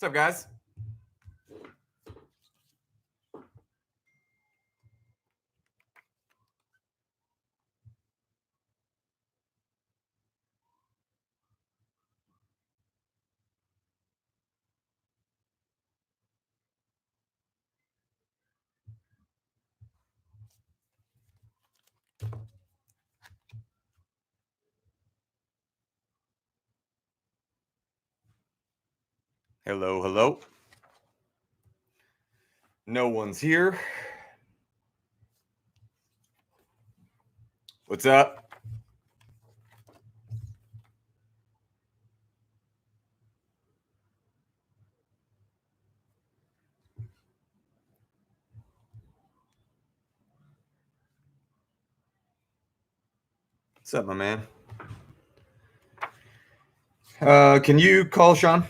What's up, guys? Hello, hello. No one's here. What's up? What's up, my man? Can you call Sean?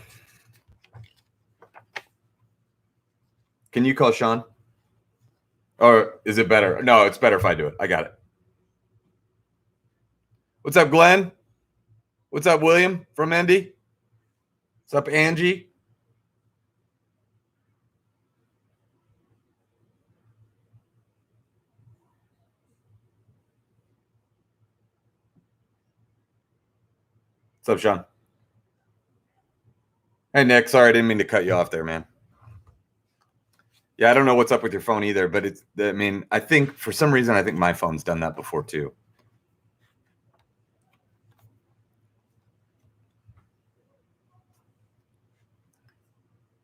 Can you call Sean? Or is it better? No, it's better if I do it. I got it. What's up, Glenn? What's up, William from Indy? What's up, Angie? What's up, Sean? Hey, Nick. Sorry, I didn't mean to cut you off there, man. Yeah, I don't know what's up with your phone either, but I think for some reason, I think my phone's done that before too.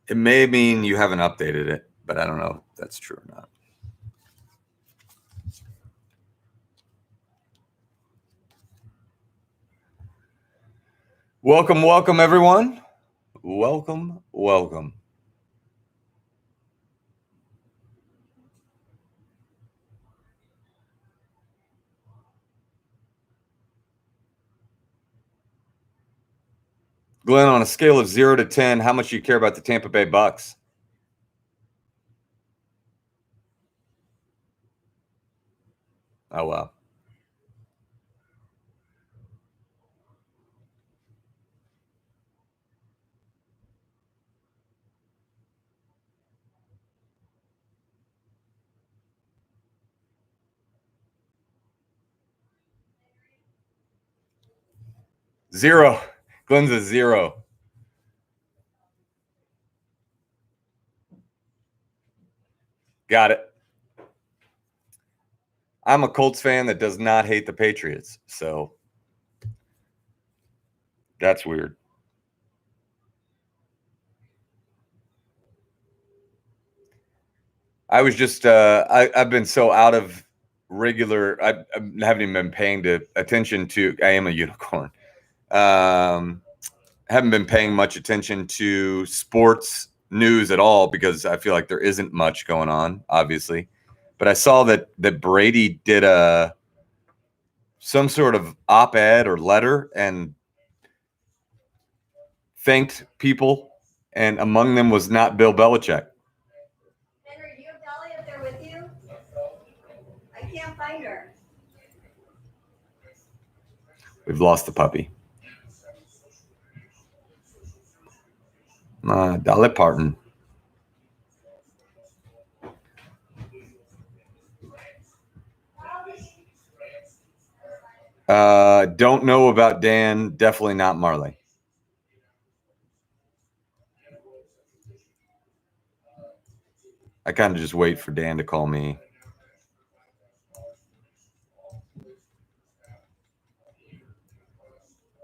It may mean you haven't updated it, but I don't know if that's true or not. Welcome, welcome, everyone. Welcome, welcome. Glenn, on a scale of 0 to 10, how much do you care about the Tampa Bay Bucks? Oh, wow. Zero. Glenn's a 0. Got it. I'm a Colts fan that does not hate the Patriots, so that's weird. I was just I've been so out of regular. I haven't even been paying attention to. I am a unicorn. Haven't been paying much attention to sports news at all because I feel like there isn't much going on, obviously. But I saw that Brady did some sort of op-ed or letter and thanked people, and among them was not Bill Belichick. Henry, do you have Dolly up there with you? I can't find her. We've lost the puppy. Dolly Parton. Don't know about Dan. Definitely not Marley. I kind of just wait for Dan to call me.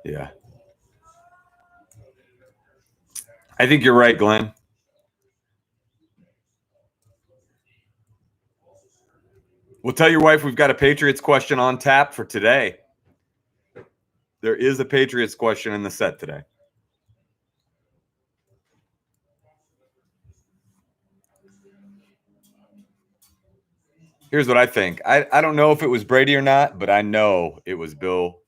Yeah. I think you're right, Glenn. We'll tell your wife we've got a Patriots question on tap for today. There is a Patriots question in the set today. Here's what I think. I don't know if it was Brady or not, but I know it was Bill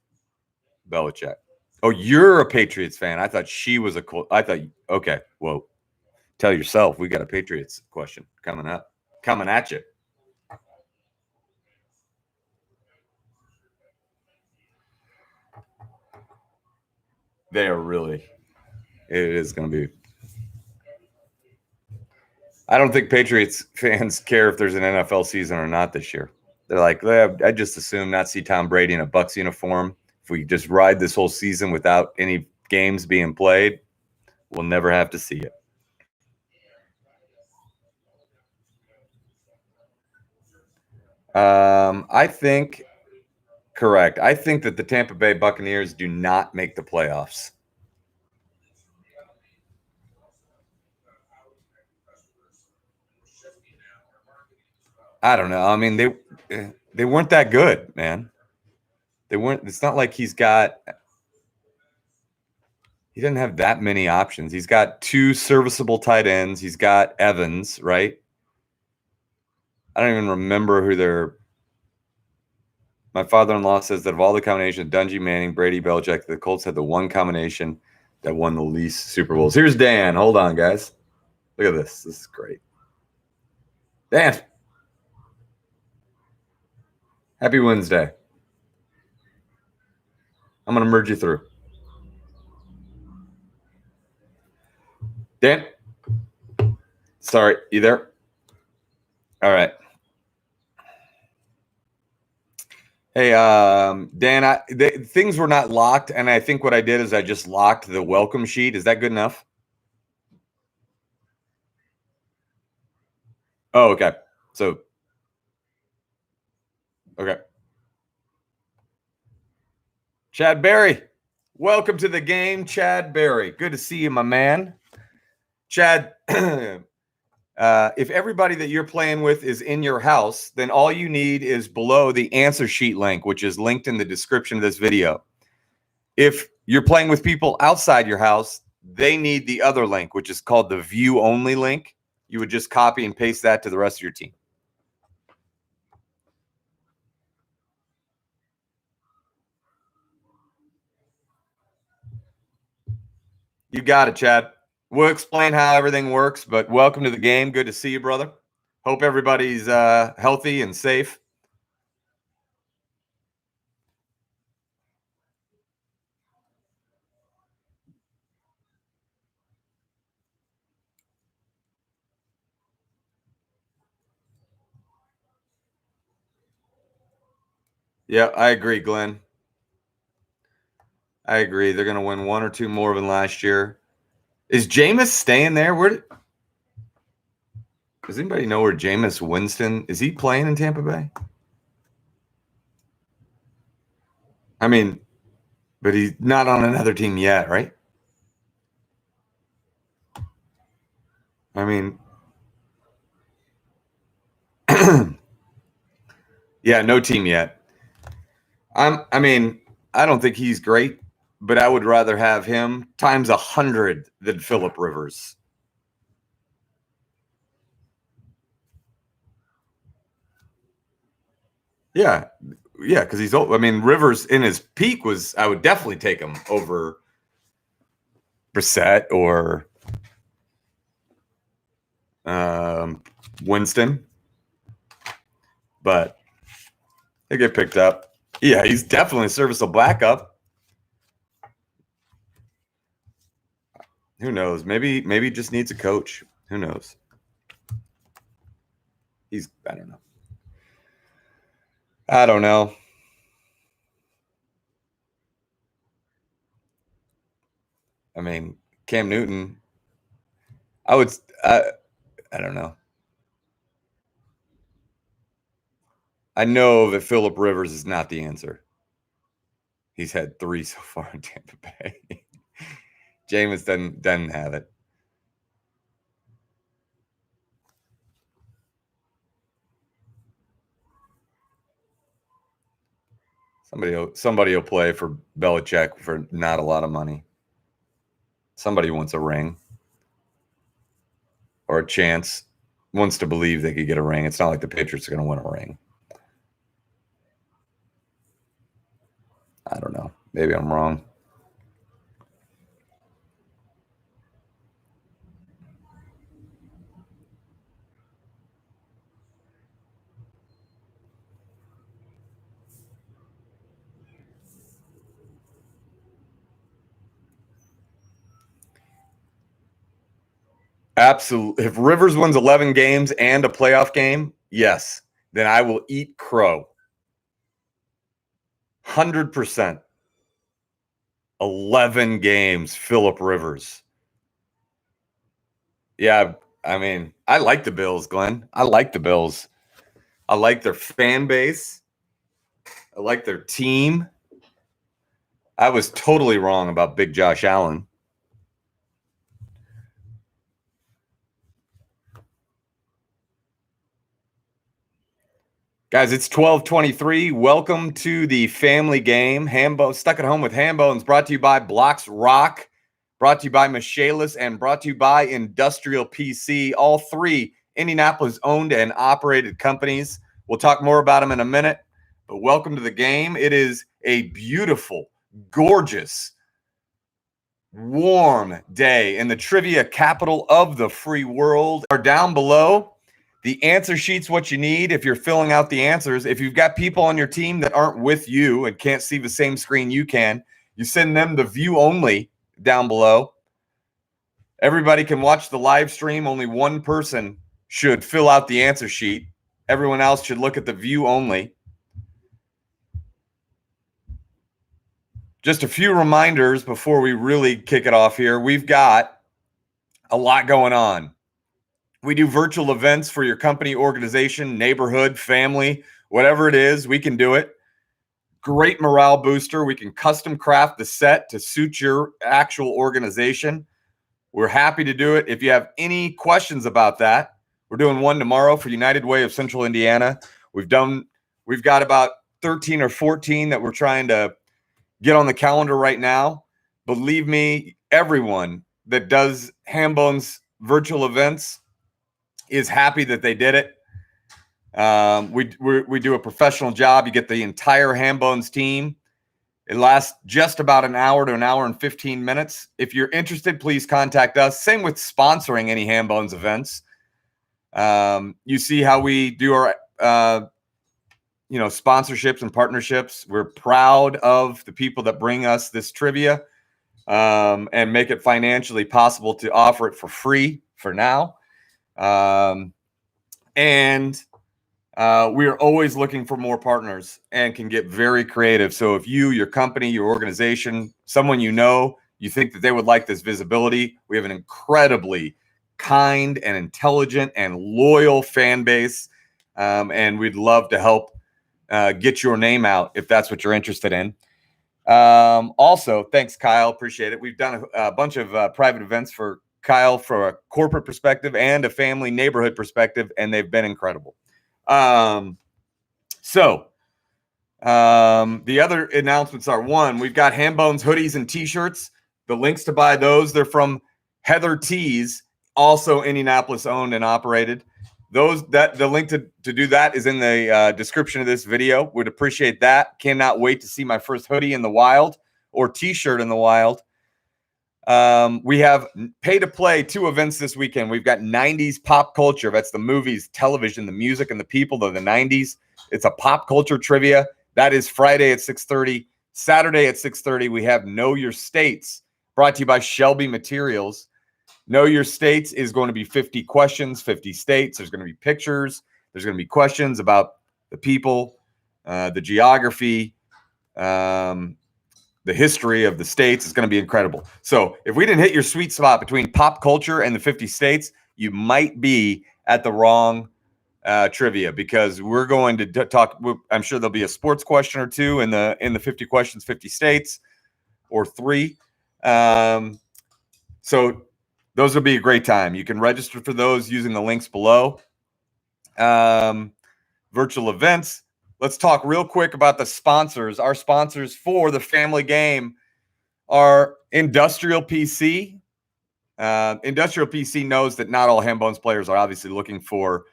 Belichick. Oh, you're a Patriots fan. I thought she was okay. Well, tell yourself we got a Patriots question coming at you. They are really. It is going to be. I don't think Patriots fans care if there's an NFL season or not this year. They're like, I just assume not see Tom Brady in a Bucs uniform. If we just ride this whole season without any games being played, we'll never have to see it. I think correct. I think that the Tampa Bay Buccaneers do not make the playoffs. I don't know. I mean, they weren't that good, man. They weren't. It's not like he doesn't have that many options. He's got two serviceable tight ends. He's got Evans, right? I don't even remember who they're. My father-in-law says that of all the combinations, Dungy, Manning, Brady, Belichick, the Colts had the one combination that won the least Super Bowls. Here's Dan. Hold on, guys. Look at this. This is great. Dan. Happy Wednesday. I'm going to merge you through. Dan? Sorry, you there? All right. Hey, Dan, things were not locked, and I think what I did is I just locked the welcome sheet. Is that good enough? Oh, okay. So, okay. Chad Berry, welcome to the game, Chad Berry. Good to see you, my man. Chad, if everybody that you're playing with is in your house, then all you need is below the answer sheet link, which is linked in the description of this video. If you're playing with people outside your house, they need the other link, which is called the view only link. You would just copy and paste that to the rest of your team. You got it, Chad. We'll explain how everything works, but welcome to the game. Good to see you, brother. Hope everybody's healthy and safe. Yeah, I agree, Glenn. I agree. They're going to win one or two more than last year. Is Jameis staying there? Does anybody know where Jameis Winston is? He playing in Tampa Bay? I mean, but he's not on another team yet, right? I mean, yeah, no team yet. I mean, I don't think he's great, but I would rather have him times 100 than Phillip Rivers. Yeah, because he's old. I mean, Rivers in his peak I would definitely take him over Brissett or Winston, but they get picked up. Yeah, he's definitely a serviceable backup. Who knows? Maybe he just needs a coach. Who knows? I don't know. I don't know. I mean, Cam Newton. I don't know. I know that Phillip Rivers is not the answer. He's had 3 so far in Tampa Bay. Jameis doesn't have it. Somebody will play for Belichick for not a lot of money. Somebody wants a ring or a chance, wants to believe they could get a ring. It's not like the Patriots are going to win a ring. I don't know. Maybe I'm wrong. Absolutely. If Rivers wins 11 games and a playoff game, yes, then I will eat crow. 100%. 11 games, Phillip Rivers. Yeah, I mean, I like the Bills, Glenn. I like the Bills. I like their fan base. I like their team. I was totally wrong about Big Josh Allen. Guys, it's 12:23. Welcome to the family game. Hambone, Stuck at Home with Hambones, brought to you by Blocks Rock, brought to you by Michaelis, and brought to you by Industrial PC. All three Indianapolis owned and operated companies. We'll talk more about them in a minute, but welcome to the game. It is a beautiful, gorgeous, warm day in the trivia capital of the free world. Are down below. The answer sheet's what you need if you're filling out the answers. If you've got people on your team that aren't with you and can't see the same screen you can, you send them the view only down below. Everybody can watch the live stream. Only one person should fill out the answer sheet. Everyone else should look at the view only. Just a few reminders before we really kick it off here. We've got a lot going on. We do virtual events for your company, organization, neighborhood, family, whatever it is, we can do it. Great morale booster. We can custom craft the set to suit your actual organization. We're happy to do it. If you have any questions about that, we're doing one tomorrow for United Way of Central Indiana. We've got about 13 or 14 that we're trying to get on the calendar right now. Believe me, everyone that does Hambone's virtual events is happy that they did it. We do a professional job. You get the entire Hambones team. It lasts just about an hour to an hour and 15 minutes. If you're interested, please contact us. Same with sponsoring any Hambones events. You see how we do our sponsorships and partnerships. We're proud of the people that bring us this trivia and make it financially possible to offer it for free for now. We are always looking for more partners and can get very creative. So if you, your company, your organization, someone you think that they would like this visibility, we have an incredibly kind and intelligent and loyal fan base. And we'd love to help get your name out if that's what you're interested in. Also, thanks, Kyle. Appreciate it. We've done a bunch of private events for Kyle from a corporate perspective and a family neighborhood perspective, and they've been incredible. The other announcements are, one, we've got Hambones hoodies and t-shirts. The links to buy those, they're from Heather Tees, also Indianapolis owned and operated. The link to do that is in the description of this video. Would appreciate that. Cannot wait to see my first hoodie in the wild or t-shirt in the wild. We have pay to play 2 events this weekend. We've got 90s pop culture. That's the movies, television, the music, and the people of the 90s. It's a pop culture trivia. That is Friday at 6:30. Saturday at 6:30, we have Know Your States, brought to you by Shelby Materials. Know Your States is going to be 50 questions, 50 states. There's going to be pictures. There's going to be questions about the people, the geography, the history of the states. Is going to be incredible. So if we didn't hit your sweet spot between pop culture and the 50 states, you might be at the wrong trivia, because we're going to talk. I'm sure there'll be a sports question or two in the 50 questions, 50 states, or 3. So those will be a great time. You can register for those using the links below. Virtual events. Let's talk real quick about the sponsors. Our sponsors for the family game are Industrial PC. Industrial PC knows that not all Hambones players are obviously looking for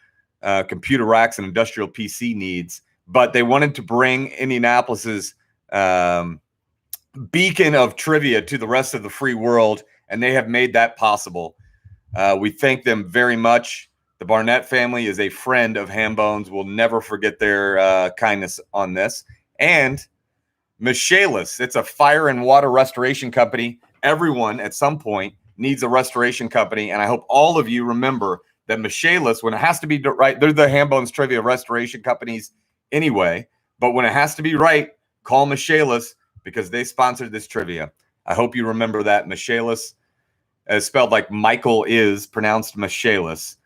computer racks and industrial PC needs, but they wanted to bring Indianapolis's beacon of trivia to the rest of the free world, and they have made that possible. We thank them very much. The Barnett family is a friend of Hambones. We'll never forget their kindness on this. And Michaelis, it's a fire and water restoration company. Everyone at some point needs a restoration company. And I hope all of you remember that Michaelis, when it has to be right, they're the Hambone's Trivia restoration companies anyway. But when it has to be right, call Michaelis because they sponsored this trivia. I hope you remember that. Michaelis, as spelled like Michael is, pronounced Michaelis.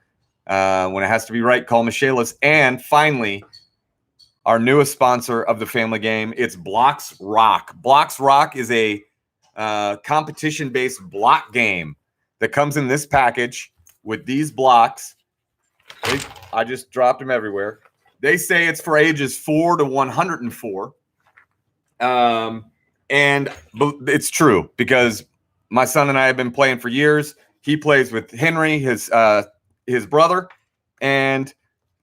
When it has to be right, call Michaelis. And finally, our newest sponsor of the family game, it's Blocks Rock. Blocks Rock is a competition-based block game that comes in this package with these blocks. I just dropped them everywhere. They say it's for ages 4 to 104. And it's true because my son and I have been playing for years. He plays with Henry, his brother, and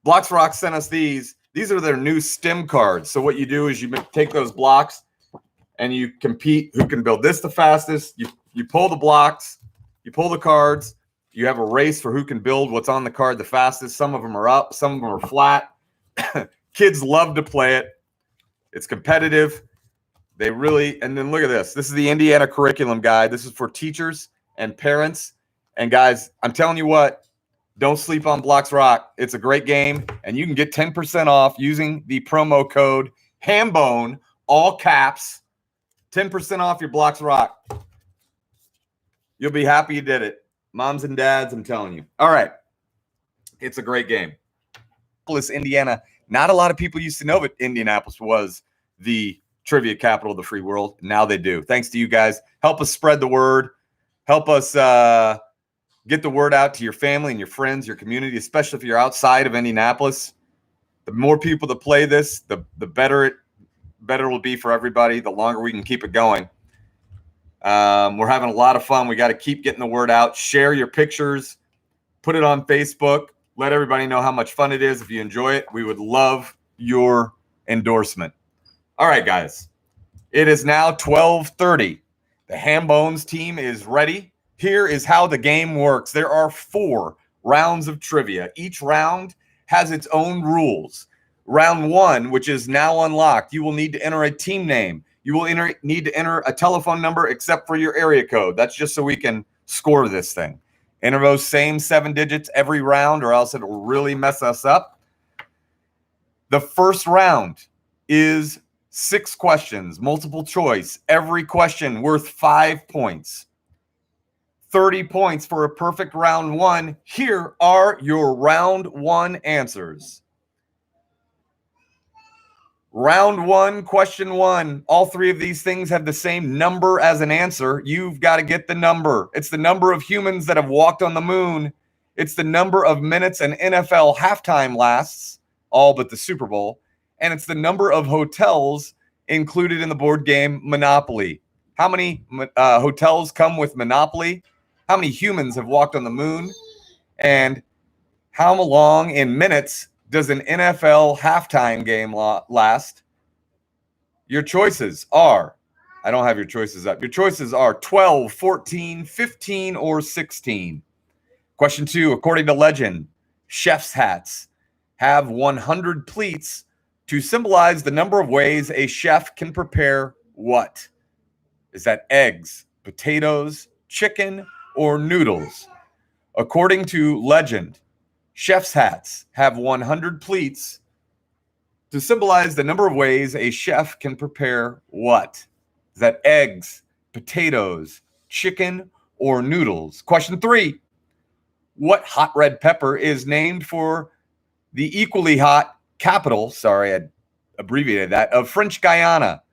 Blocks Rock sent us these. These are their new STEM cards. So what you do is you take those blocks and you compete who can build this the fastest. You pull the blocks, you pull the cards. You have a race for who can build what's on the card the fastest. Some of them are up, some of them are flat. Kids love to play it. It's competitive. They really, and then look at this. This is the Indiana curriculum guide. This is for teachers and parents. And guys, I'm telling you what, don't sleep on Blocks Rock. It's a great game, and you can get 10% off using the promo code Hambone, all caps, 10% off your Blocks Rock. You'll be happy you did it. Moms and dads, I'm telling you. All right. It's a great game. Indiana, not a lot of people used to know that Indianapolis was the trivia capital of the free world. Now they do. Thanks to you guys. Help us spread the word. Help us get the word out to your family and your friends, your community, especially if you're outside of Indianapolis. The more people that play this, the better it will be for everybody, the longer we can keep it going. We're having a lot of fun. We got to keep getting the word out. Share your pictures. Put it on Facebook. Let everybody know how much fun it is. If you enjoy it, we would love your endorsement. All right, guys. It is now 12:30. The Hambones team is ready. Here is how the game works. There are 4 rounds of trivia. Each round has its own rules. Round 1, which is now unlocked, you will need to enter a team name. You will need to enter a telephone number except for your area code. That's just so we can score this thing. Enter those same 7 digits every round or else it will really mess us up. The first round is 6 questions, multiple choice. Every question worth 5 points. 30 points for a perfect round 1. Here are your round 1 answers. Round 1, question 1. All 3 of these things have the same number as an answer. You've got to get the number. It's the number of humans that have walked on the moon. It's the number of minutes an NFL halftime lasts, all but the Super Bowl. And it's the number of hotels included in the board game Monopoly. How many hotels come with Monopoly? How many humans have walked on the moon? And how long in minutes does an NFL halftime game last? Your choices are, I don't have your choices up. Your choices are 12, 14, 15, or 16. Question 2, according to legend, chef's hats have 100 pleats to symbolize the number of ways a chef can prepare what? Is that eggs, potatoes, chicken, or noodles? According to legend, chef's hats have 100 pleats to symbolize the number of ways a chef can prepare what? Is that eggs, potatoes, chicken, or noodles? Question 3, what hot red pepper is named for the equally hot capital, sorry, I abbreviated that, of French Guiana?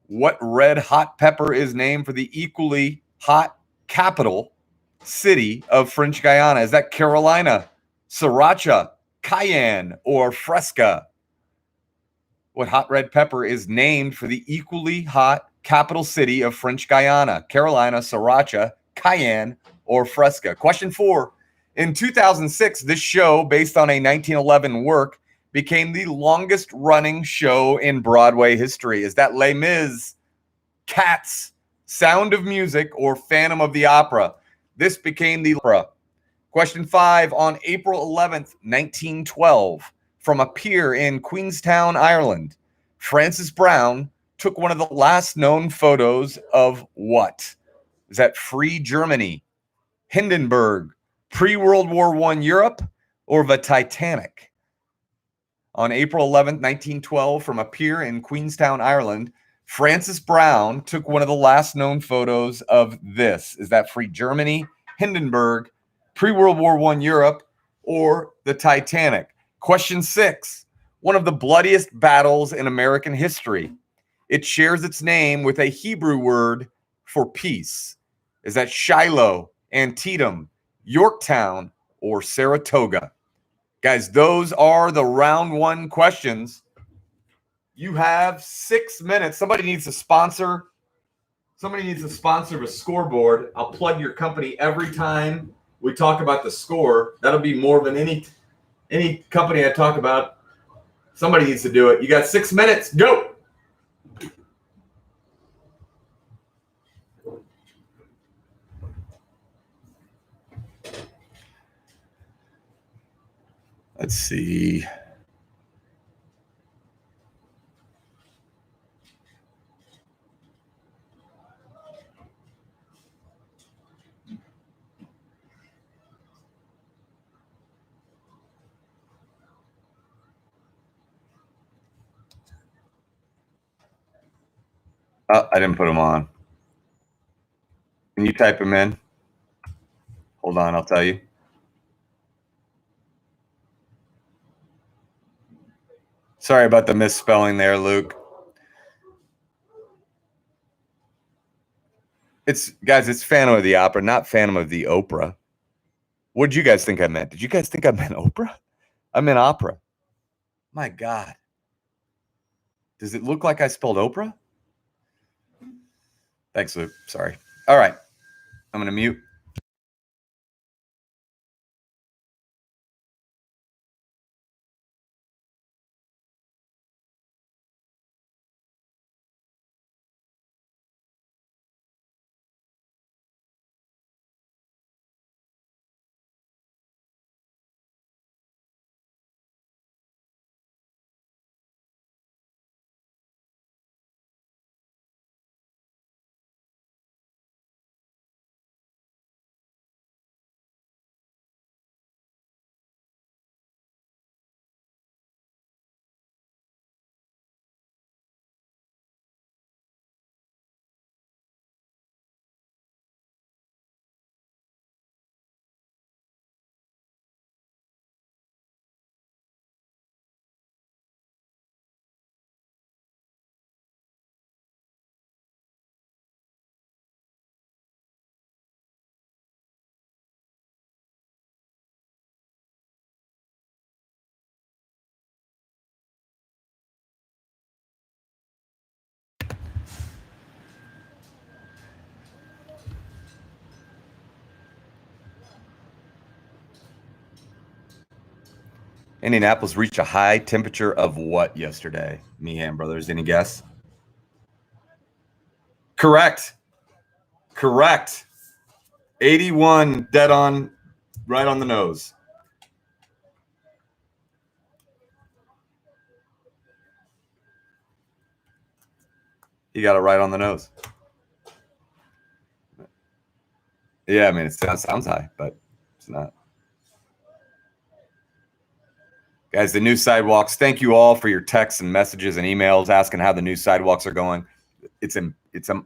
What red hot pepper is named for the equally hot capital city of French Guiana? Is that Carolina, Sriracha, Cayenne, or Fresca? What hot red pepper is named for the equally hot capital city of French Guiana? Carolina, Sriracha, Cayenne, or Fresca? Question 4. In 2006, this show, based on a 1911 work, became the longest running show in Broadway history. Is that Les Mis, Cats, Sound of Music, or Phantom of the Opera? This became the opera. Question 5, on April 11th, 1912, from a pier in Queenstown, Ireland, Francis Brown took one of the last known photos of what? Is that free Germany, Hindenburg, pre-World War I Europe, or the Titanic? On April 11th, 1912, from a pier in Queenstown, Ireland, Francis Brown took one of the last known photos of this. Is that free Germany, Hindenburg, pre-World War I Europe, or the Titanic? Question 6. One of the bloodiest battles in American history. It shares its name with a Hebrew word for peace. Is that Shiloh, Antietam, Yorktown, or Saratoga? Guys, those are the round 1 questions. You have 6 minutes. Somebody needs to sponsor a scoreboard. I'll plug your company every time we talk about the score. That'll be more than any company I talk about. Somebody needs to do it. You got 6 minutes. Go. Let's see. Oh, I didn't put them on. Can you type them in? Hold on, I'll tell you. Sorry about the misspelling there, Luke. It's Phantom of the Opera, not Phantom of the Oprah. What did you guys think I meant? Did you guys think I meant Oprah? I meant opera. My God. Does it look like I spelled Oprah? Thanks, Luke. Sorry. All right. I'm going to mute. Indianapolis reached a high temperature of what yesterday? Meehan Brothers, any guess? Correct. 81, dead on, right on the nose. You got it right on the nose. Yeah, I mean, it sounds high, but it's not. Guys, the new sidewalks, thank you all for your texts and messages and emails asking how the new sidewalks are going. It's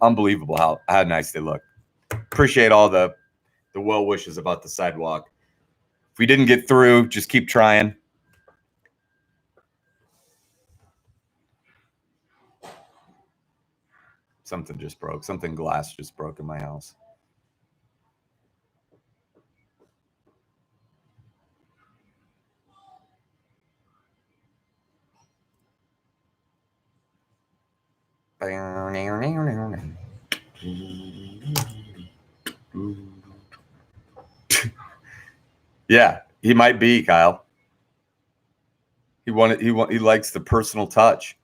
unbelievable how nice they look. Appreciate all the well wishes about the sidewalk. If we didn't get through, just keep trying. Something just broke. Glass just broke in my house. Yeah, he might be, Kyle. He likes the personal touch.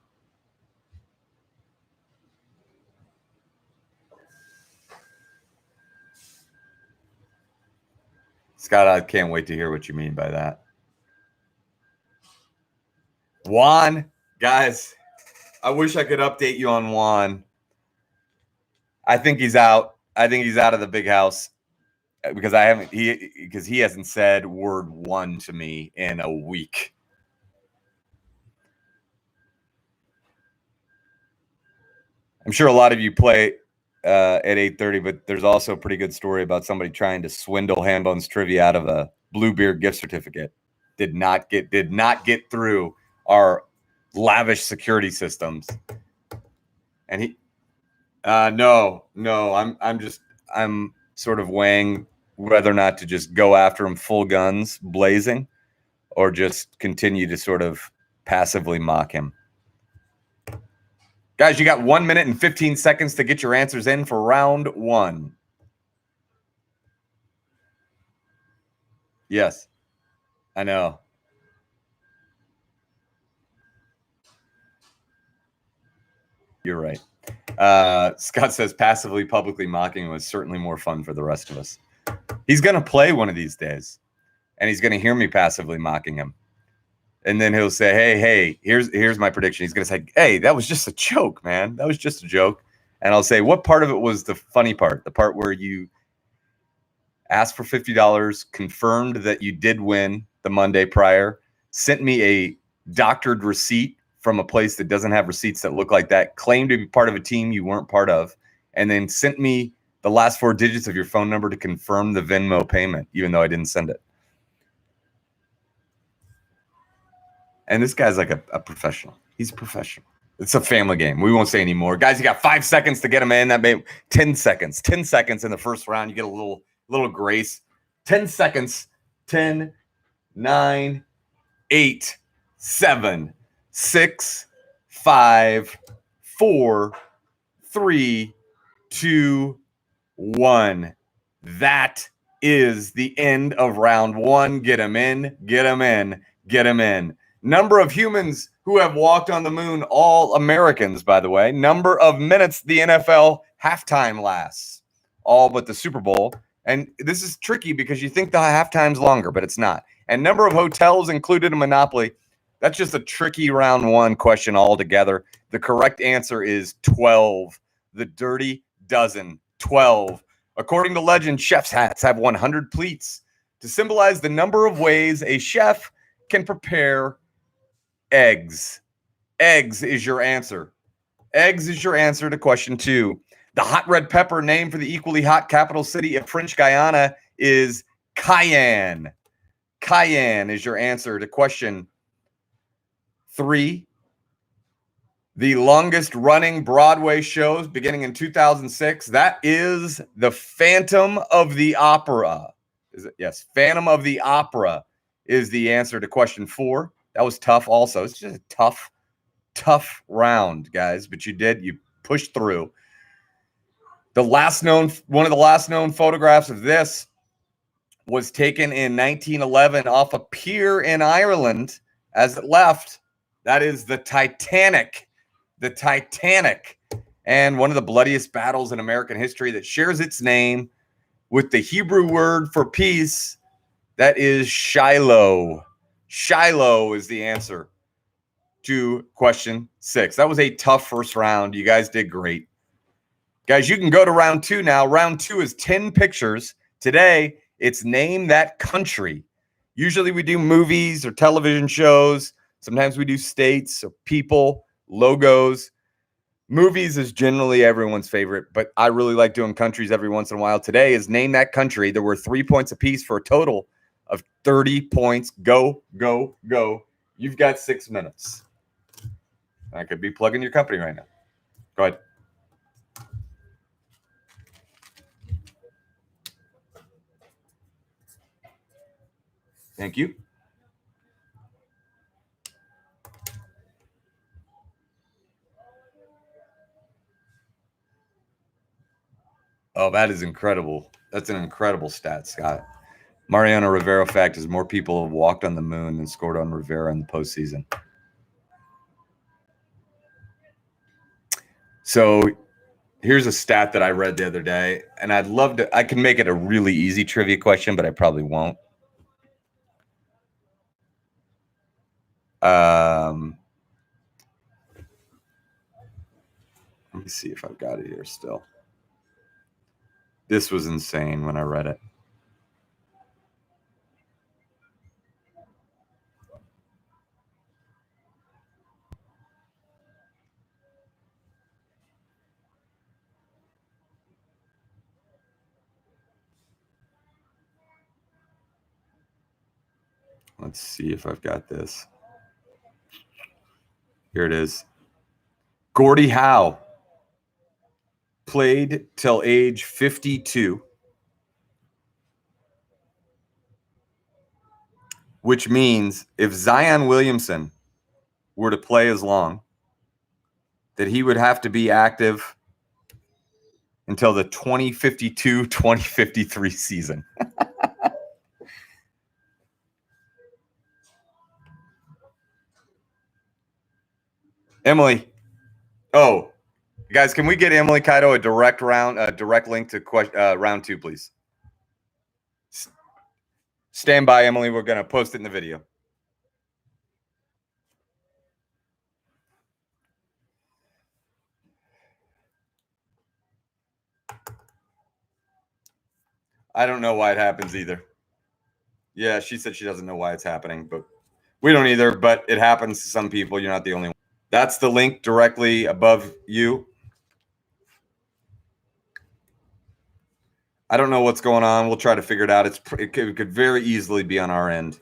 Scott, I can't wait to hear what you mean by that. Juan, guys, I wish I could update you on Juan. I think he's out. I think he's out of the big house. because he hasn't said word one to me in a week. I'm sure a lot of you play at 8:30, but there's also a pretty good story about somebody trying to swindle Hambone's trivia out of a Bluebeard gift certificate. Did not get through our lavish security systems. And he no, I'm sort of weighing whether or not to just go after him full guns blazing or just continue to sort of passively mock him. Guys, you got 1 minute and 15 seconds to get your answers in for round one. Yes, I know. You're right. Scott says passively publicly mocking was certainly more fun for the rest of us. He's going to play one of these days, and he's going to hear me passively mocking him. And then he'll say, hey, here's my prediction. He's going to say, hey, that was just a joke, man. That was just a joke. And I'll say, what part of it was the funny part? The part where you asked for $50, confirmed that you did win the Monday prior, sent me a doctored receipt from a place that doesn't have receipts that look like that, claimed to be part of a team you weren't part of, and then sent me the last 4 digits of your phone number to confirm the Venmo payment, even though I didn't send it. And this guy's like a professional. He's a professional. It's a family game. We won't say any more. Guys, you got 5 seconds to get him in. That made 10 seconds. 10 seconds in the first round. You get a little grace. 10 seconds. 10, 9, 8, 7, 6, 5, 4, 3, 2, 1. That is the end of round one. Get him in, get him in, get him in. Number of humans who have walked on the moon, all Americans, by the way. Number of minutes the NFL halftime lasts, all but the Super Bowl. And this is tricky because you think the halftime's longer, but it's not. And number of hotels included in Monopoly. That's just a tricky round one question altogether. The correct answer is 12. The dirty dozen, 12. According to legend, chef's hats have 100 pleats to symbolize the number of ways a chef can prepare eggs. Eggs is your answer. Eggs is your answer to question 2. The hot red pepper name for the equally hot capital city of French Guiana is Cayenne. Cayenne is your answer to question 3. The longest running Broadway shows beginning in 2006. That is the Phantom of the Opera. Is it? Yes. Phantom of the Opera is the answer to question 4. That was tough also. It's just a tough round, guys, but you pushed through. One of the last known photographs of this was taken in 1911 off a pier in Ireland as it left. That is the Titanic. The Titanic. And one of the bloodiest battles in American history that shares its name with the Hebrew word for peace. That is Shiloh. Shiloh is the answer to question 6. That was a tough first round. You guys did great. Guys, you can go to round 2 now. Round 2 is 10 pictures. Today, it's name that country. Usually we do movies or television shows. Sometimes we do states or people, logos. Movies is generally everyone's favorite, but I really like doing countries every once in a while. Today is name that country. There were 3 points apiece for a total of 30 points. Go, go, go. You've got 6 minutes. I could be plugging your company right now. Go ahead. Thank you. Oh, that is incredible. That's an incredible stat, Scott. Mariano Rivera fact is more people have walked on the moon than scored on Rivera in the postseason. So here's a stat that I read the other day, and I can make it a really easy trivia question, but I probably won't. Let me see if I've got it here still. This was insane when I read it. Let's see if I've got this. Here it is. Gordie Howe played till age 52, which means if Zion Williamson were to play as long, that he would have to be active until the 2052-2053 season. Emily. Oh, guys, can we get Emily Kaido a direct link to round 2, please? Stand by, Emily. We're going to post it in the video. I don't know why it happens either. Yeah, she said she doesn't know why it's happening, but we don't either. But it happens to some people. You're not the only one. That's the link directly above you. I don't know what's going on. We'll try to figure it out. It could very easily be on our end.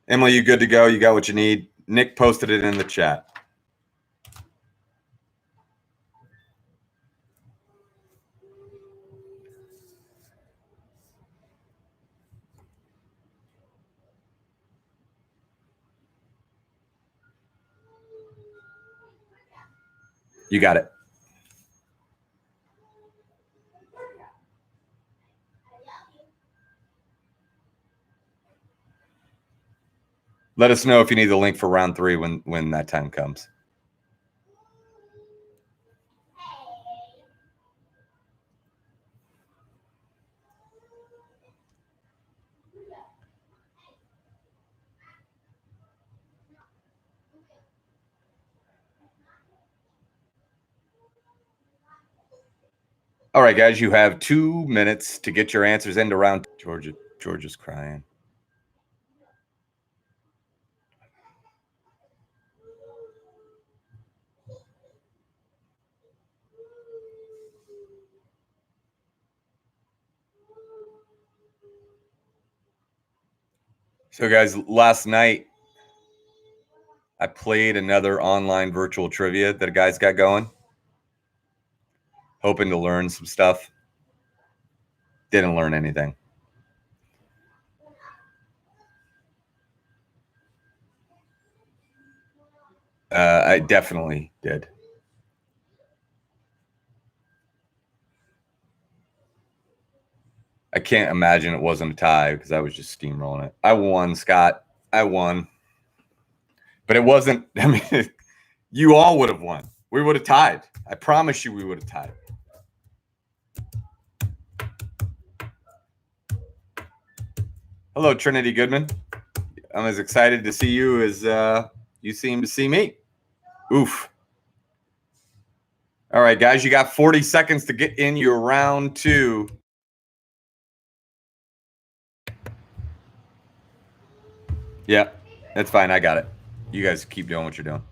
Emily, you good to go? You got what you need? Nick posted it in the chat. You got it. Let us know if you need the link for round 3 when that time comes. All right, guys, you have 2 minutes to get your answers into round. Georgia's crying. So, guys, last night I played another online virtual trivia that a guy's got going, hoping to learn some stuff. Didn't learn anything. I definitely did. I can't imagine it wasn't a tie because I was just steamrolling it. I won, Scott. I won. But it wasn't. I mean, you all would have won. We would have tied. I promise you we would have tied. Hello, Trinity Goodman. I'm as excited to see you as you seem to see me. Oof. All right, guys, you got 40 seconds to get in your round 2. Yeah, that's fine. I got it. You guys keep doing what you're doing.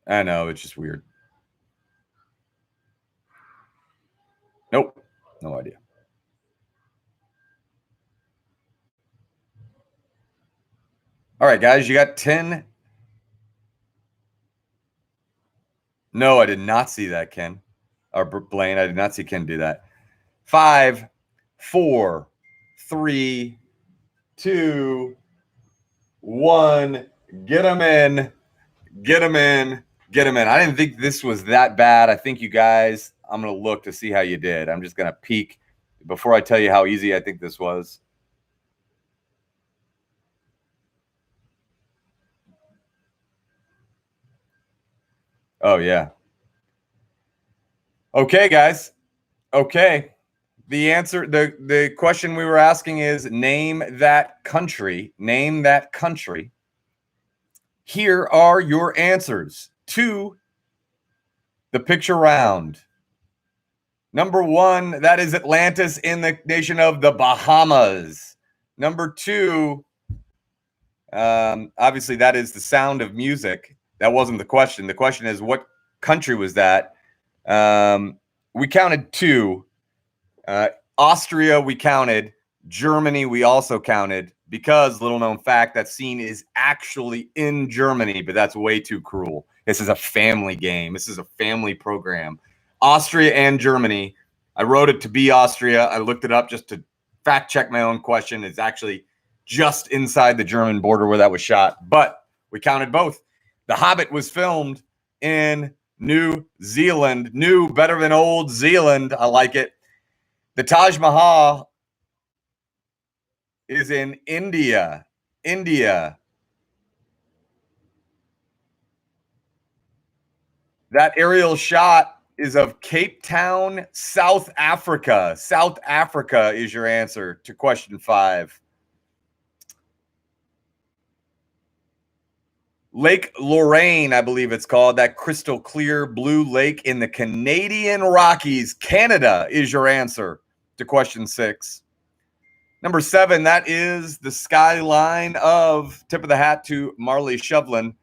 I know, it's just weird. Nope, no idea. All right, guys, you got 10. No, I did not see that, Ken. Or Blaine, I did not see Ken do that. 5, 4, 3, 2, 1. Get them in. Get them in. Get them in. I didn't think this was that bad. I think you guys, I'm going to look to see how you did. I'm just going to peek before I tell you how easy I think this was. Oh, yeah. Okay, guys. Okay. The answer, the question we were asking is name that country. Name that country. Here are your answers to the picture round. Number 1, that is Atlantis in the nation of the Bahamas. Number 2, obviously that is The Sound of Music. That wasn't the question. The question is, what country was that? We counted 2. Austria, we counted. Germany, we also counted, because, little known fact, that scene is actually in Germany, but that's way too cruel. This is a family game. This is a family program. Austria and Germany. I wrote it to be Austria. I looked it up just to fact check my own question. It's actually just inside the German border where that was shot, but we counted both. The Hobbit was filmed in New Zealand. New, better than old Zealand. I like it. The Taj Mahal is in India. India. That aerial shot is of Cape Town, South Africa. South Africa is your answer to question 5. Lake Lorraine, I believe it's called, that crystal clear blue lake in the Canadian Rockies, Canada, is your answer to question 6. Number 7, that is the skyline of, tip of the hat to Marley Shovlin,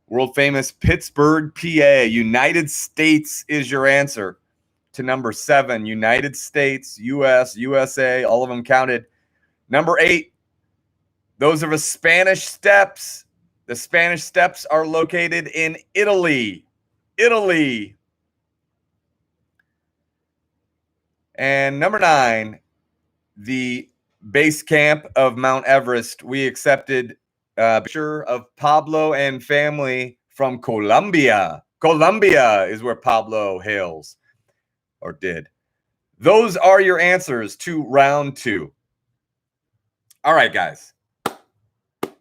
world famous Pittsburgh, PA. United States is your answer to number 7. United States, US, USA, all of them counted. Number 8, those are the Spanish Steps. The Spanish Steps are located in Italy. Italy. And number 9, the base camp of Mount Everest. We accepted a picture of Pablo and family from Colombia. Colombia is where Pablo hails, or did. Those are your answers to round 2. All right, guys.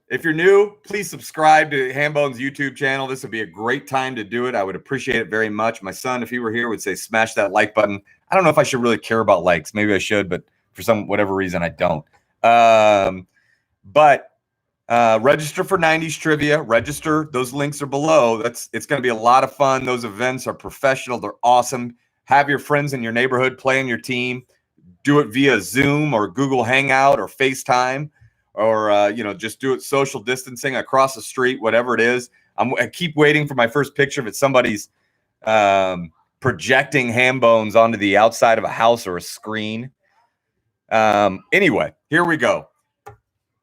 If you're new, please subscribe to Hambone's YouTube channel. This would be a great time to do it. I would appreciate it very much. My son, if he were here, would say smash that like button. I don't know if I should really care about likes. Maybe I should, but for whatever reason, I don't. But register for 90s trivia. Register. Those links are below. It's going to be a lot of fun. Those events are professional. They're awesome. Have your friends in your neighborhood play on your team. Do it via Zoom or Google Hangout or FaceTime, or just do it social distancing across the street, whatever it is. I keep waiting for my first picture. If it's somebody's projecting ham bones onto the outside of a house or a screen. Anyway, here we go.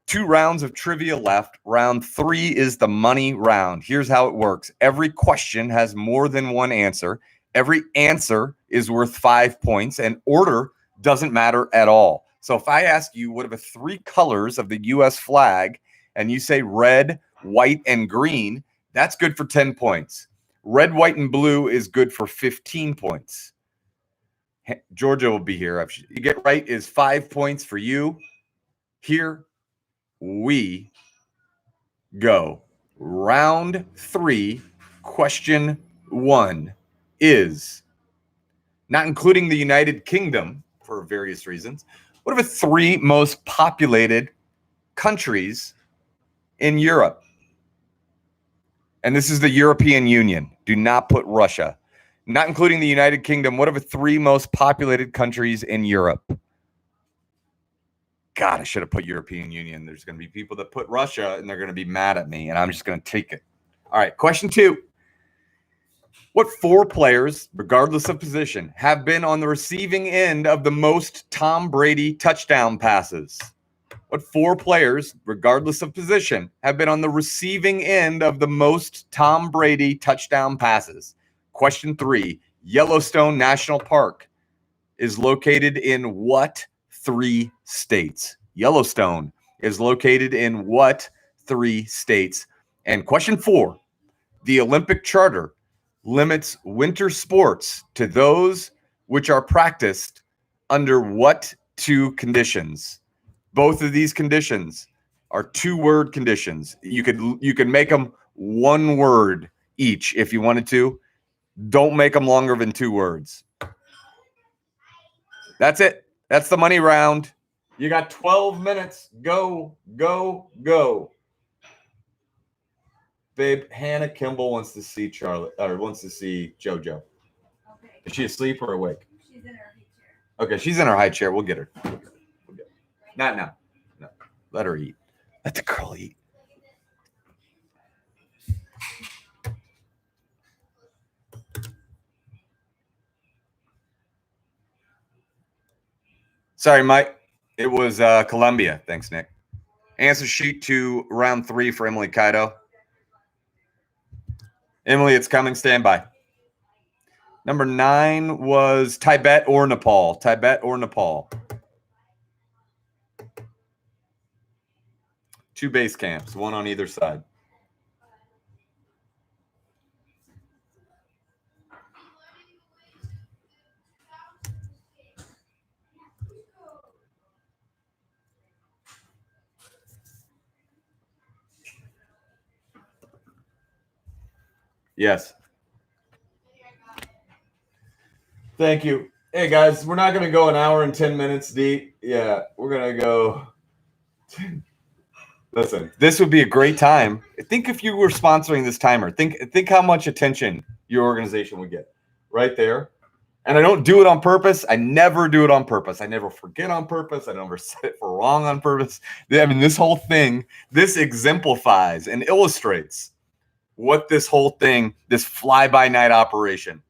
2 rounds of trivia left. Round 3 is the money round. Here's how it works. Every question has more than one answer. Every answer is worth 5 points, and order doesn't matter at all. So if I ask you what are the 3 colors of the U.S. flag, and you say red, white, and green, that's good for 10 points. Red, white, and blue is good for 15 points. Georgia will be here. You get right is 5 points for you. Here we go. Round 3, question 1 is, not including the United Kingdom for various reasons, what are the 3 most populated countries in Europe? And this is the European Union. Do not put Russia. Not including the United Kingdom, what are the 3 most populated countries in Europe? God, I should have put European Union. There's going to be people that put Russia, and they're going to be mad at me, and I'm just going to take it. All right, question 2. What 4 players, regardless of position, have been on the receiving end of the most Tom Brady touchdown passes? What 4 players, regardless of position, have been on the receiving end of the most Tom Brady touchdown passes? Question 3. Yellowstone National Park is located in what 3 states? Yellowstone is located in what 3 states? And question 4. The Olympic Charter limits winter sports to those which are practiced under what 2 conditions? Both of these conditions are 2-word conditions. You could make them 1 word each if you wanted to. Don't make them longer than 2 words. That's it. That's the money round. You got 12 minutes. Go, go, go. Babe, Hannah Kimball wants to see Charlotte, or wants to see JoJo. Okay. Is she asleep or awake? She's in her high chair. Okay, she's in her high chair. We'll get her. Not now. No. Let her eat. Let the girl eat. Sorry, Mike. It was Columbia. Thanks, Nick. Answer sheet to round 3 for Emily Kaido. Emily, it's coming. Stand by. Number 9 was Tibet or Nepal. Tibet or Nepal. 2 base camps, 1 on either side. Yes. Thank you. Hey, guys, we're not going to go an hour and 10 minutes deep. Yeah, we're going to go. Listen, this would be a great time. Think if you were sponsoring this timer. Think how much attention your organization would get right there. And I don't do it on purpose. I never do it on purpose. I never forget on purpose. I never set it for wrong on purpose. I mean, this whole thing, this exemplifies and illustrates what this whole thing, this fly-by-night operation.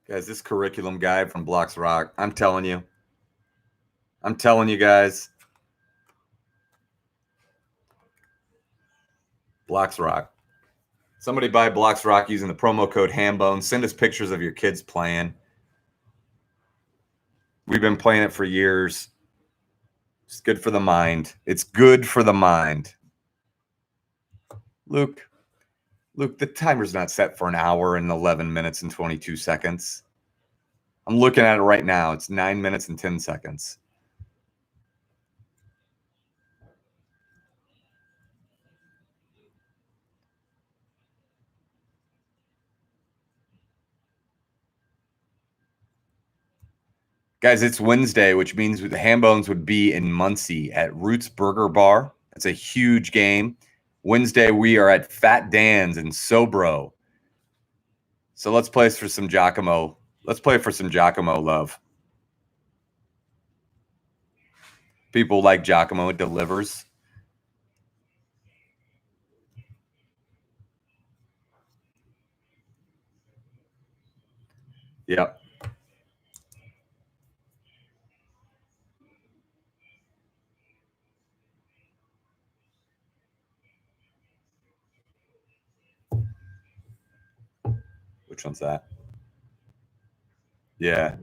Guys, this curriculum guide from Blocks Rock, I'm telling you guys, Blocks Rock. Somebody buy Blocks Rock using the promo code Hambone. Send us pictures of your kids playing. We've been playing it for years. It's good for the mind. It's good for the mind. Luke, the timer's not set for an hour and 11 minutes and 22 seconds. I'm looking at it right now. It's 9 minutes and 10 seconds. Guys, it's Wednesday, which means the Hambones would be in Muncie at Roots Burger Bar. It's a huge game. Wednesday, we are at Fat Dan's in Sobro. So let's play for some Giacomo. Let's play for some Giacomo love. People like Giacomo. It delivers. Yep. Which one's that? Yeah.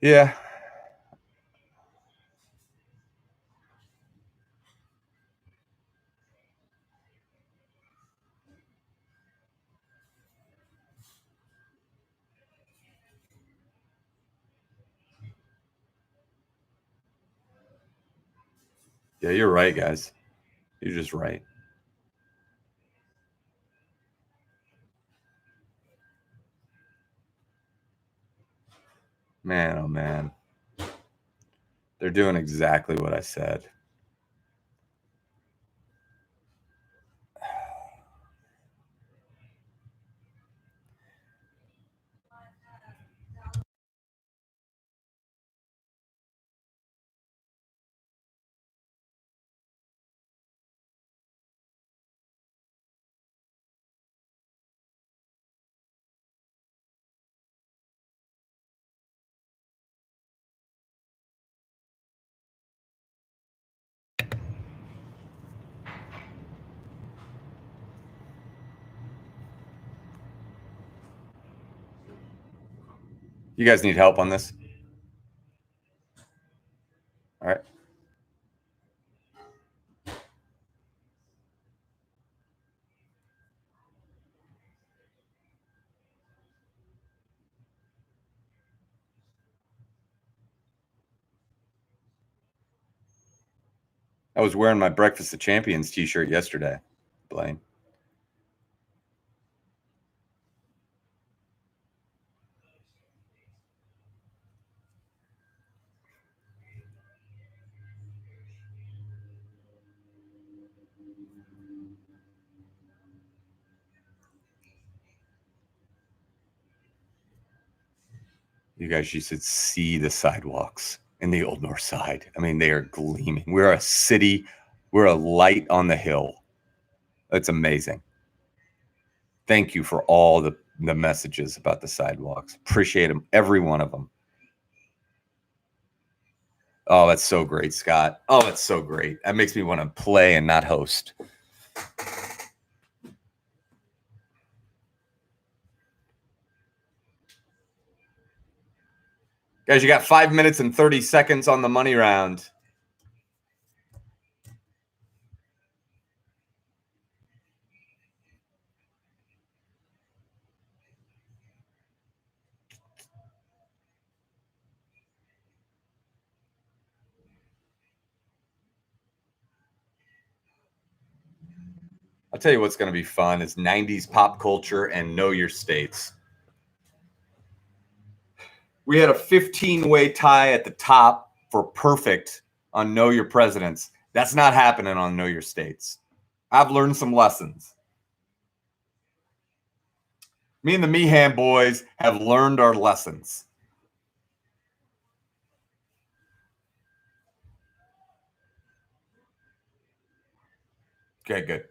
Yeah. Yeah, you're right, guys. You're just right. Man, oh man. They're doing exactly what I said. You guys need help on this? All right. I was wearing my Breakfast of Champions t-shirt yesterday. Blaine. You guys, you should see the sidewalks in the Old North Side. I mean, they are gleaming. We're a city. We're a light on the hill. It's amazing. Thank you for all the messages about the sidewalks. Appreciate them, every one of them. Oh, that's so great, Scott. Oh, that's so great. That makes me want to play and not host. Guys, you got 5 minutes and 30 seconds on the money round. I'll tell you what's going to be fun is 90s pop culture and know your states. We had a 15-way tie at the top for perfect on Know Your Presidents. That's not happening on Know Your States. I've learned some lessons. Me and the Meehan boys have learned our lessons. Okay, good.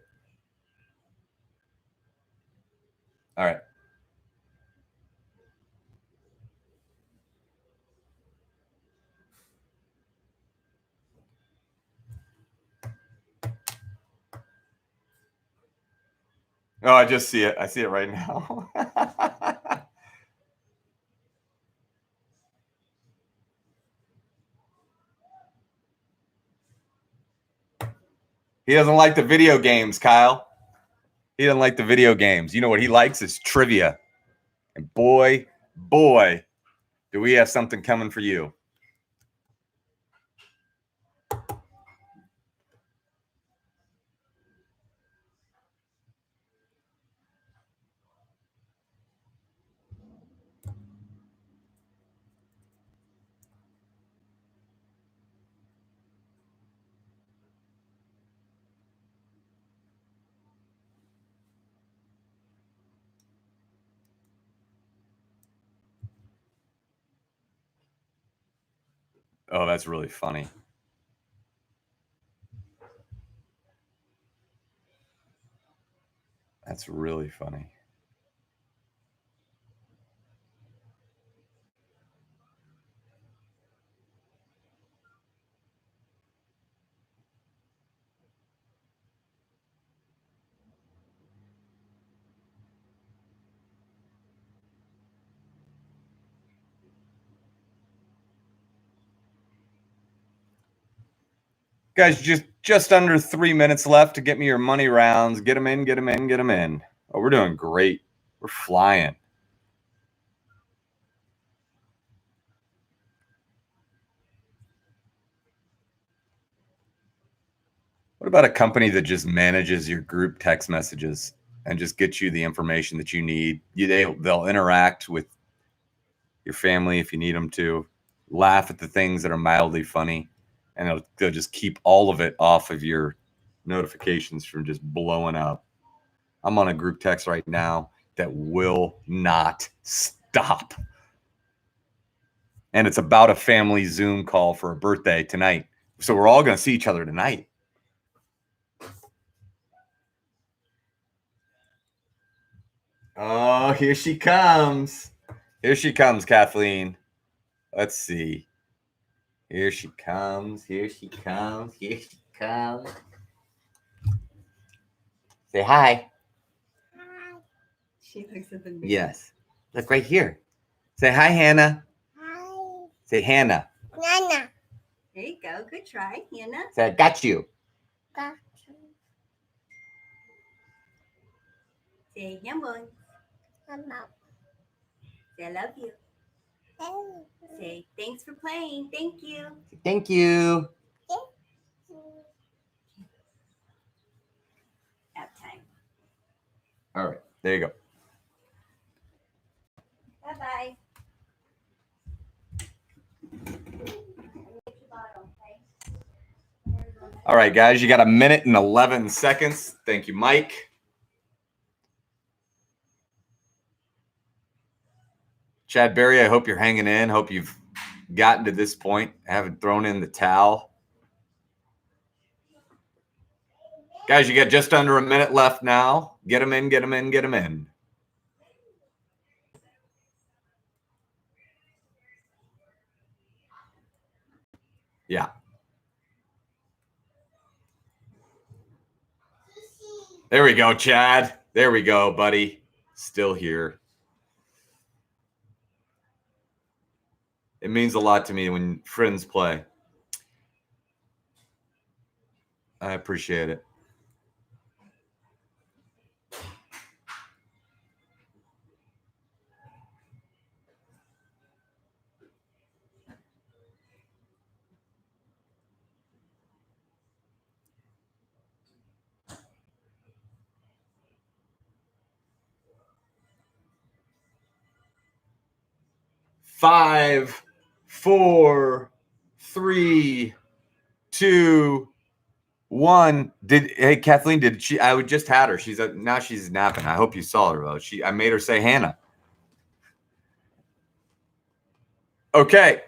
All right. Oh, I just see it. I see it right now. He doesn't like the video games, Kyle. He doesn't like the video games. You know what he likes is trivia. And boy, do we have something coming for you. Oh, that's really funny. That's really funny. Guys, just under 3 minutes left to get me your money rounds. Get them in, get them in, get them in. Oh, we're doing great. We're flying. What about a company that just manages your group text messages and just gets you the information that you need? They'll interact with your family if you need them to, laugh at the things that are mildly funny, and they'll just keep all of it off of your notifications from just blowing up. I'm on a group text right now that will not stop. And it's about a family Zoom call for a birthday tonight. So we're all going to see each other tonight. Oh, here she comes. Here she comes, Kathleen. Let's see. Here she comes. Here she comes. Here she comes. Say hi. Hi. She looks at the mirror. Yes. Look right here. Say hi, Hannah. Hi. Say Hannah. Nana. There you go. Good try, Hannah. Say I got you. Got you. Say Hambone. Hello. Say I love you. Hey. Say thanks for playing. Thank you. Thank you. Thank you. Nap time. There you go. Bye-bye. All right, guys, you got 1 minute and 11 seconds. Thank you, Mike. Chad Berry, I hope you're hanging in. Hope you've gotten to this point. Haven't thrown in the towel. Guys, you got just under 1 minute left now. Get them in, get them in, get them in. Yeah. There we go, Chad. There we go, buddy. Still here. It means a lot to me when friends play. I appreciate it. Five, 4, 3, 2, 1. Hey, Kathleen, did she? I just had her. Now she's napping. I hope you saw her though. I made her say Hannah. Okay.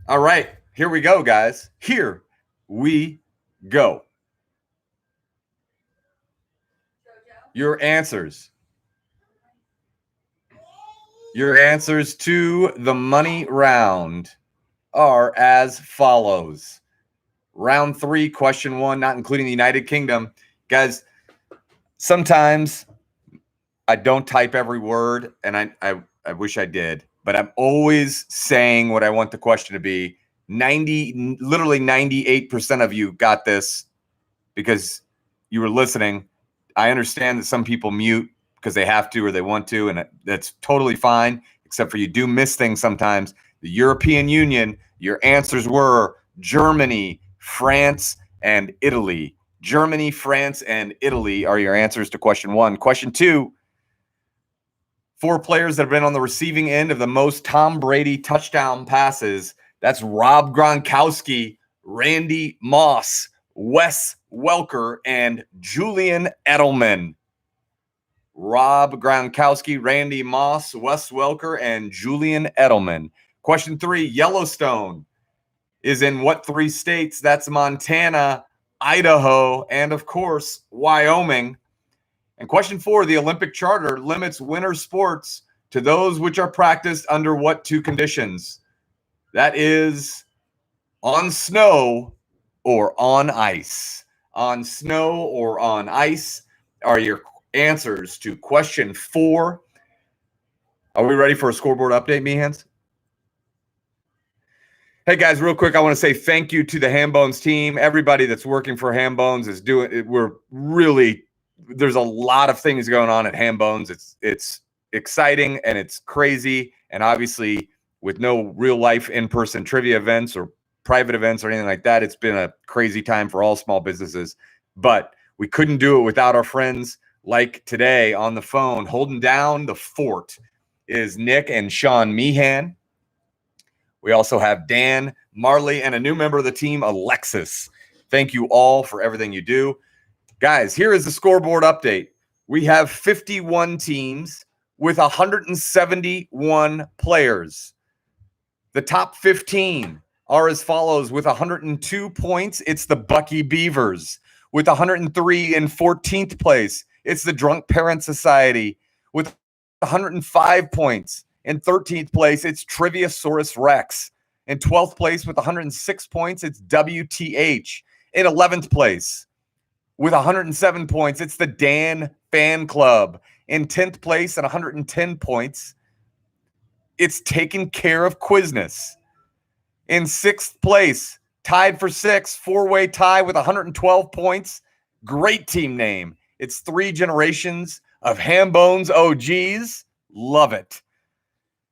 All right. Here we go, guys. Here we go. Your answers. Your answers to the money round are as follows. Round 3, question 1, not including the United Kingdom. Guys, sometimes I don't type every word, and I wish I did, but I'm always saying what I want the question to be. Literally 98% of you got this because you were listening. I understand that some people mute because they have to or they want to, and that's totally fine, except for you do miss things sometimes. The European Union, your answers were Germany, France, and Italy. Germany, France, and Italy are your answers to question 1. Question 2, 4 players that have been on the receiving end of the most Tom Brady touchdown passes. That's Rob Gronkowski, Randy Moss, Wes Welker, and Julian Edelman. Rob Gronkowski, Randy Moss, Wes Welker, and Julian Edelman. Question 3, Yellowstone is in what 3 states? That's Montana, Idaho, and of course, Wyoming. And question 4, the Olympic Charter limits winter sports to those which are practiced under what 2 conditions? That is on snow or on ice. On snow or on ice are your answers to question 4. Are we ready for a scoreboard update, Mehans? Hey guys, real quick, I want to say thank you to the Hambones team. Everybody that's working for Hambones is doing it. There's a lot of things going on at Hambones. It's exciting and it's crazy. And obviously, with no real life in-person trivia events or private events or anything like that, it's been a crazy time for all small businesses. But we couldn't do it without our friends. Like today on the phone, holding down the fort is Nick and Sean Meehan. We also have Dan, Marley, and a new member of the team, Alexis. Thank you all for everything you do. Guys, here is the scoreboard update. We have 51 teams with 171 players. The top 15 are as follows. With 102 points, it's the Bucky Beavers. With 103 in 14th place, it's the Drunk Parent Society. With 105 points in 13th place, it's Triviasaurus Rex. In 12th place with 106 points, it's WTH. In 11th place with 107 points, it's the Dan Fan Club. In 10th place at 110 points, it's Taking Care of Quizness. In 6th place, tied for 6th, 4-way tie with 112 points. Great team name. It's 3 generations of Hambones OGs. Love it.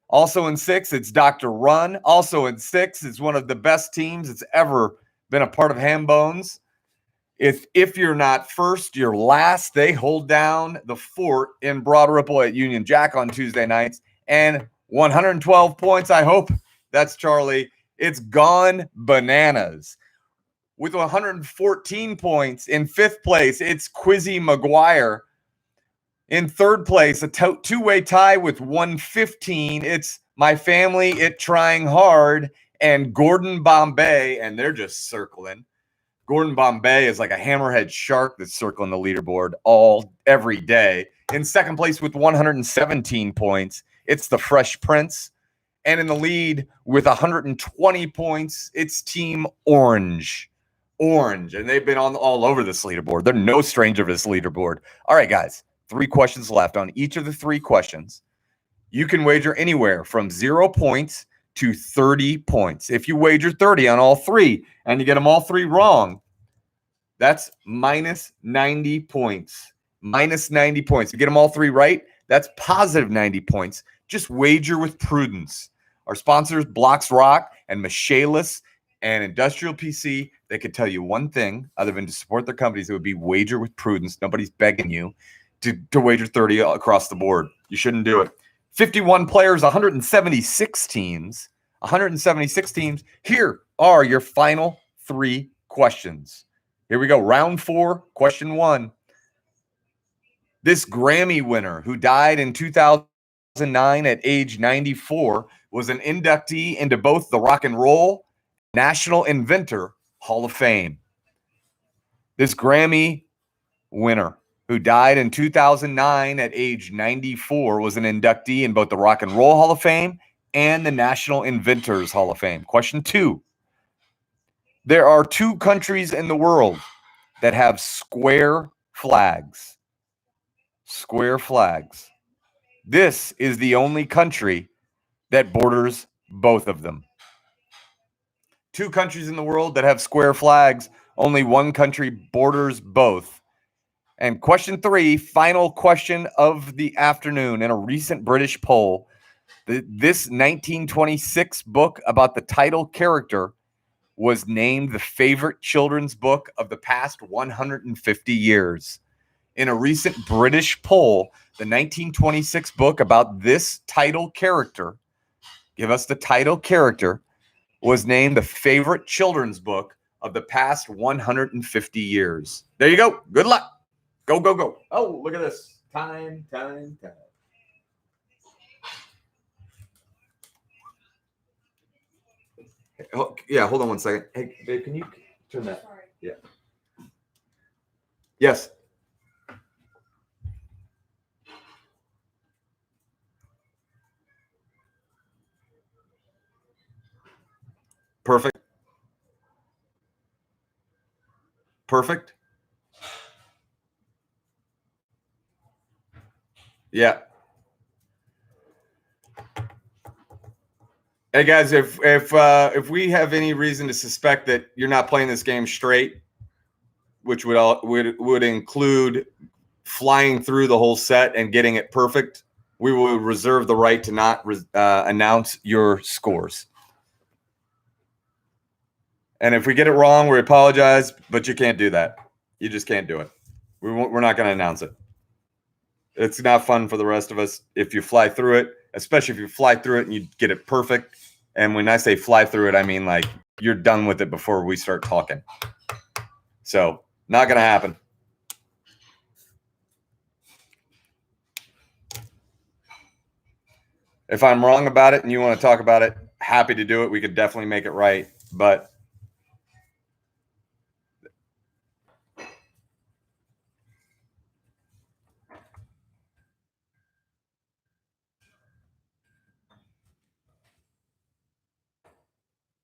Also in 6th, it's Dr. Run. Also in 6th, it's one of the best teams that's ever been a part of Hambones. If you're not first, you're last. They hold down the fort in Broad Ripple at Union Jack on Tuesday nights. And 112 points, I hope that's Charlie. It's gone bananas. With 114 points in fifth place, it's Quizzy McGuire. In third place, a two-way tie with 115. It's My Family, It Trying Hard, and Gordon Bombay, and they're just circling. Gordon Bombay is like a hammerhead shark that's circling the leaderboard every day. In second place with 117 points, it's the Fresh Prince. And in the lead with 120 points, it's Team Orange. And they've been all over this leaderboard. They're no stranger to this leaderboard. All right, guys, 3 questions left. On each of the 3 questions, you can wager anywhere from 0 points to 30 points. If you wager 30 on all 3 and you get them all 3 wrong, that's minus 90 points. Minus 90 points. You get them all 3 right, that's positive 90 points. Just wager with prudence. Our sponsors, Blocks Rock and Michaelis and Industrial PC, they could tell you one thing other than to support their companies. It would be wager with prudence. Nobody's begging you to wager 30 across the board. You shouldn't do it. 51 players, 176 teams. 176 teams. Here are your final 3 questions. Here we go. Round 4, question 1. This Grammy winner who died in 2009 at age 94 was an inductee into both the Rock and Roll National Inventor Hall of Fame. This Grammy winner who died in 2009 at age 94 was an inductee in both the Rock and Roll Hall of Fame and the National Inventors Hall of Fame. Question 2. There are 2 countries in the world that have square flags. Square flags. This is the only country that borders both of them. 2 countries in the world that have square flags. Only one country borders both. And question 3, final question of the afternoon. In a recent British poll, this 1926 book about the title character was named the favorite children's book of the past 150 years. In a recent British poll, the 1926 book about this title character, give us the title character, was named the favorite children's book of the past 150 years. There you go. Good luck. Go, go, go. Oh, look at this. Time. Yeah, hold on one second. Hey, babe, can you turn that? Sorry. Yeah. Yes. Perfect. Yeah. Hey guys, if we have any reason to suspect that you're not playing this game straight, which would include flying through the whole set and getting it perfect, we will reserve the right to not announce your scores. And if we get it wrong, we apologize, but you can't do that. You just can't do it. We're not going to announce it. It's not fun for the rest of us if you fly through it, especially if you fly through it and you get it perfect. And when I say fly through it, I mean like you're done with it before we start talking. So not going to happen. If I'm wrong about it and you want to talk about it, happy to do it. We could definitely make it right. But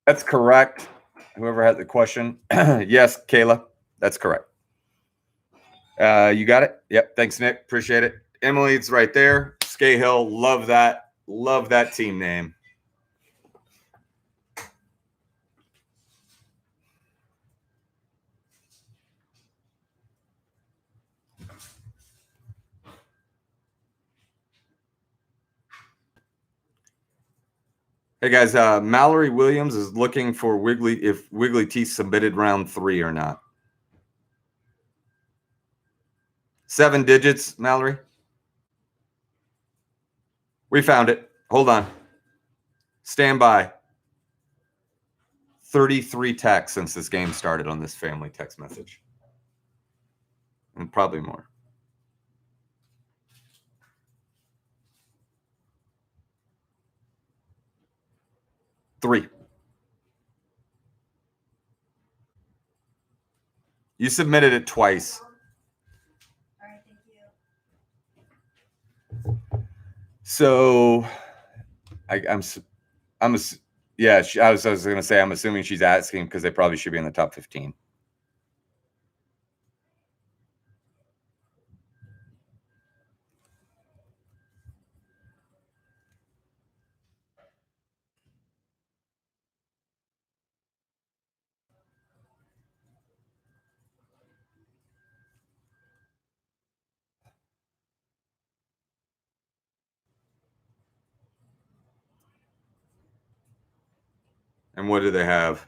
that's correct. Whoever had the question. Yes, Kayla, that's correct. You got it? Yep. Thanks, Nick. Appreciate it. Emily, it's right there. Scahill, love that. Love that team name. Hey guys, Mallory Williams is looking for if Wiggly Teeth submitted round 3 or not. 7 digits, Mallory. We found it. Hold on. Stand by. 33 texts since this game started on this family text message. And probably more. Three. You submitted it twice. All right, thank you. So yeah, I was going to say, I'm assuming she's asking because they probably should be in the top 15. And what do they have?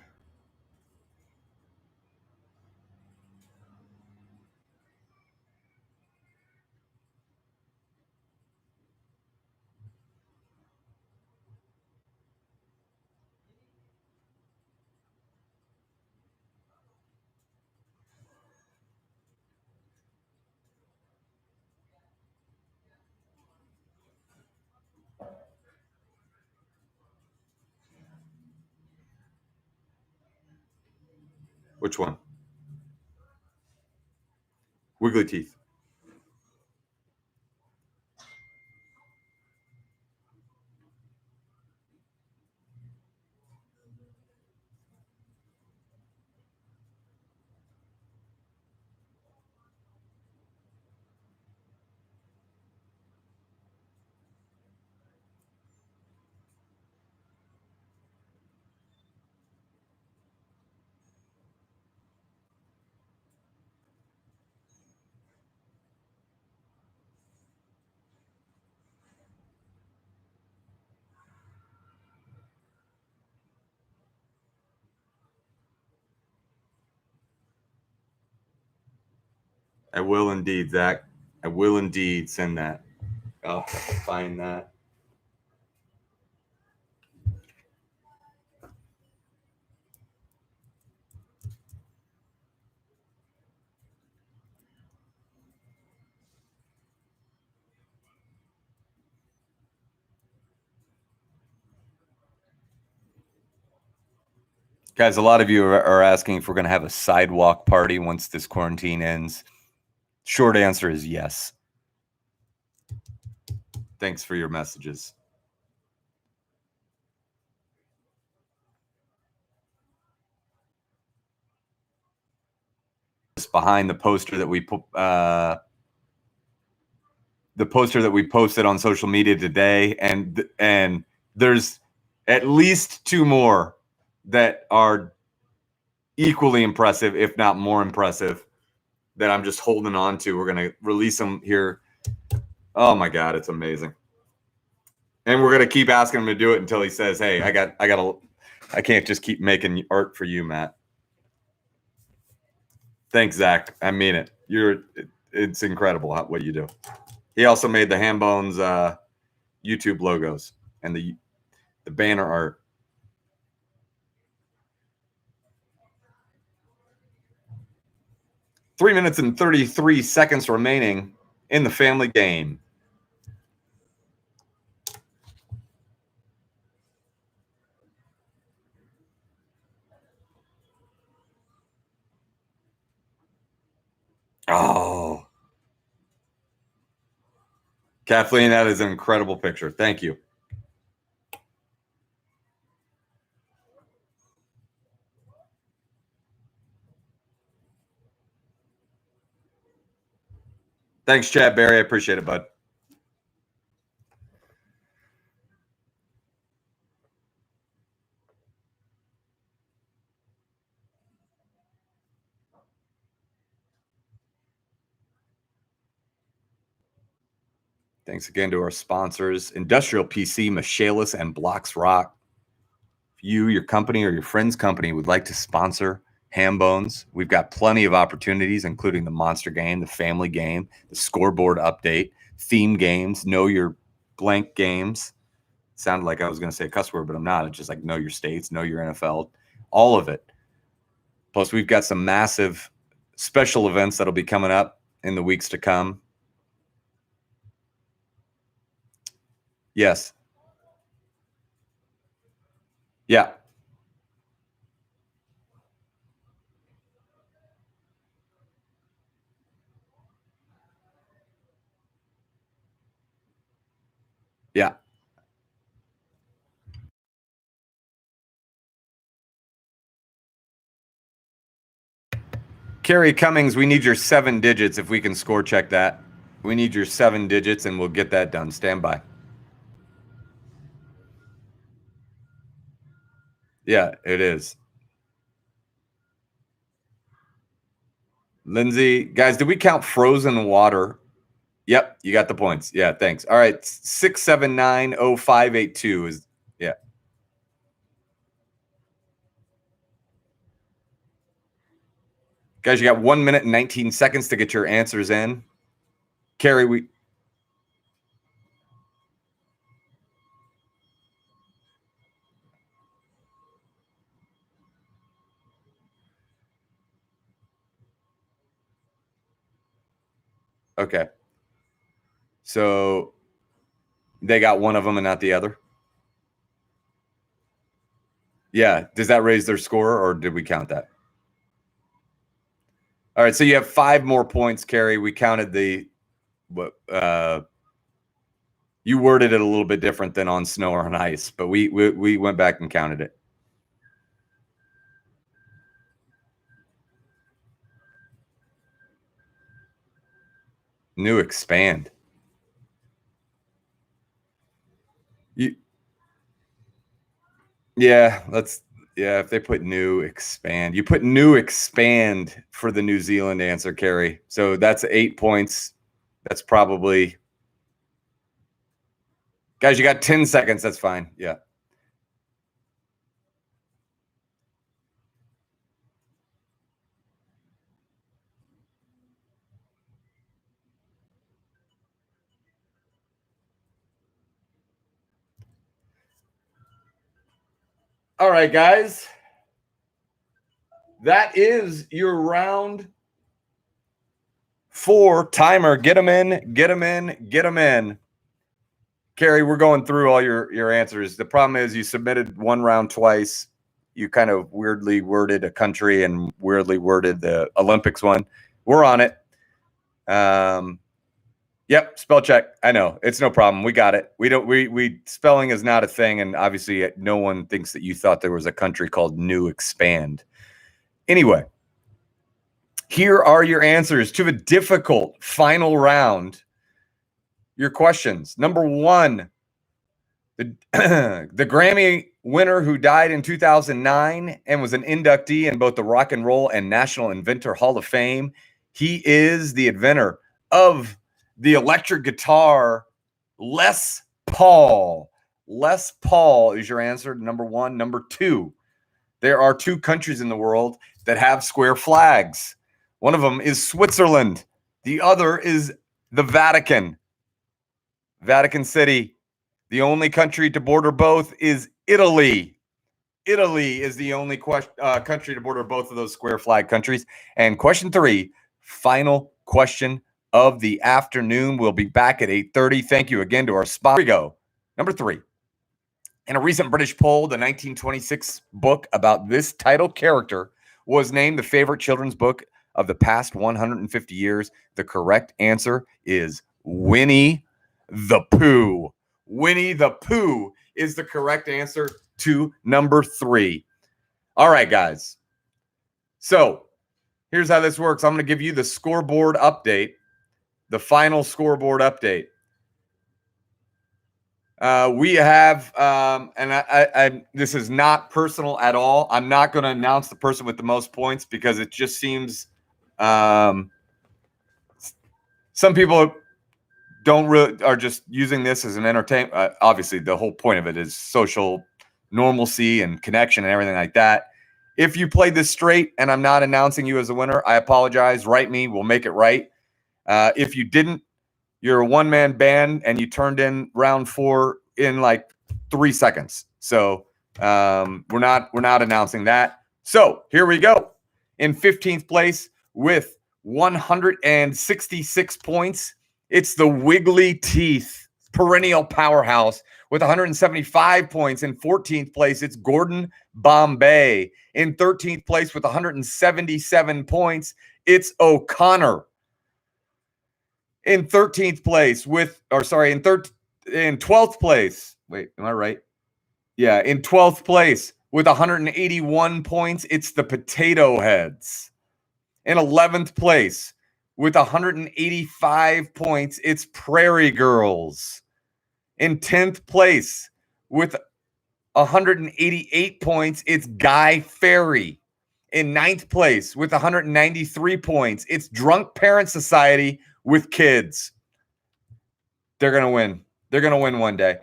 Which one? Wiggly teeth. I will indeed, Zach. I will indeed send that. I'll have to find that. Guys, a lot of you are asking if we're going to have a sidewalk party once this quarantine ends. Short answer is yes. Thanks for your messages. Just behind the poster that we put, the poster that we posted on social media today, and there's at least 2 more that are equally impressive, if not more impressive, that I'm just holding on to. We're going to release them here. Oh my God, it's amazing. And we're going to keep asking him to do it until he says, hey, I can't just keep making art for you, Matt. Thanks, Zach. I mean it. It's incredible what you do. He also made the Hambone's YouTube logos and the banner art. Three minutes and 33 seconds remaining in the family game. Oh, Kathleen, that is an incredible picture. Thank you. Thanks, Chad Barry. I appreciate it, bud. Thanks again to our sponsors, Industrial PC, Michaelis, and Blocks Rock. If you, your company, or your friend's company would like to sponsor Hambones. We've got plenty of opportunities, including the monster game, the family game, the scoreboard update, theme games, know your blank games. Sounded like I was going to say a cuss word, but I'm not. It's just like know your states, know your NFL, all of it. Plus, we've got some massive special events that'll be coming up in the weeks to come. Yes. Yeah. Yeah. Carrie Cummings, we need your 7 digits if we can score check that. We need your 7 digits and we'll get that done. Stand by. Yeah, it is. Lindsay, guys, did we count frozen water? Yep, you got the points. Yeah, thanks. All right, 6790582 is yeah. Guys, you got 1 minute and 19 seconds to get your answers in. Carrie, we okay. So they got one of them and not the other. Yeah. Does that raise their score or did we count that? All right. So you have 5 more points, Carrie. We counted the you worded it a little bit different than on snow or on ice, but we went back and counted it. New expand. Yeah, if they put new expand. You put new expand for the New Zealand answer, Carrie. So that's 8 points. That's probably guys, you got 10 seconds. That's fine. Yeah. All right, guys. That is your round 4 timer. Get them in, get them in, get them in. Carrie, we're going through all your answers. The problem is you submitted one round twice. You kind of weirdly worded a country and weirdly worded the Olympics one. We're on it. Yep, spell check. I know. It's no problem. We got it. We spelling is not a thing, and obviously no one thinks that you thought there was a country called New Expand. Anyway, here are your answers to the difficult final round. Your questions. Number 1, the Grammy winner who died in 2009 and was an inductee in both the Rock and Roll and National Inventor Hall of Fame. He is the inventor of the electric guitar, Les Paul. Les Paul is your answer, number 1. Number 2, there are 2 countries in the world that have square flags. One of them is Switzerland. The other is the Vatican. Vatican City. The only country to border both is Italy. Italy is the only country to border both of those square flag countries. And question 3, final question of the afternoon. We'll be back at 8:30. Thank you again to our sponsor. Here we go. Number 3. In a recent British poll, the 1926 book about this title character was named the favorite children's book of the past 150 years. The correct answer is Winnie the Pooh. Winnie the Pooh is the correct answer to number 3. All right, guys. So here's how this works. I'm going to give you the scoreboard update, the final scoreboard update. We have, and I this is not personal at all. I'm not going to announce the person with the most points because it just seems some people don't really are just using this as an entertainment. Obviously, the whole point of it is social normalcy and connection and everything like that. If you played this straight and I'm not announcing you as a winner, I apologize. Write me. We'll make it right. If you didn't, you're a one-man band and you turned in round 4 in like 3 seconds. So we're not announcing that. So here we go. In 15th place with 166 points, it's the Wiggly Teeth perennial powerhouse with 175 points. In 14th place, it's Gordon Bombay. In 13th place with 177 points, it's O'Connor. In 13th place with, or sorry, in 12th place. Wait, am I right? Yeah, in 12th place with 181 points, it's the Potato Heads. In 11th place with 185 points, it's Prairie Girls. In 10th place with 188 points, it's Guy Ferry. In 9th place with 193 points, it's Drunk Parent Society with Kids. They're going to win. They're going to win one day.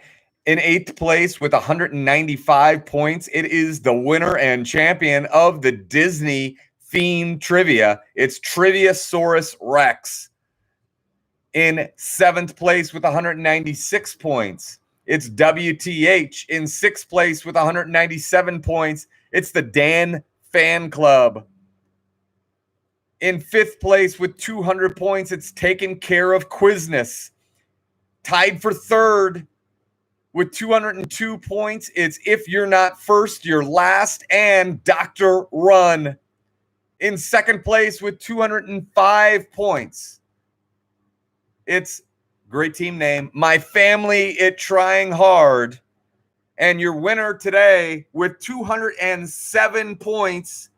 In 8th place with 195 points, it is the winner and champion of the Disney themed trivia. It's Triviasaurus Rex. In 7th place with 196 points, it's WTH. In 6th place with 197 points, it's the Dan Fan Club. In 5th place with 200 points, it's Taken Care of Quizness. Tied for 3rd with 202 points, it's If You're Not First, You're Last, and Dr. Run. In 2nd place with 205 points, it's, great team name, My Family It Trying Hard. And your winner today with 207 points,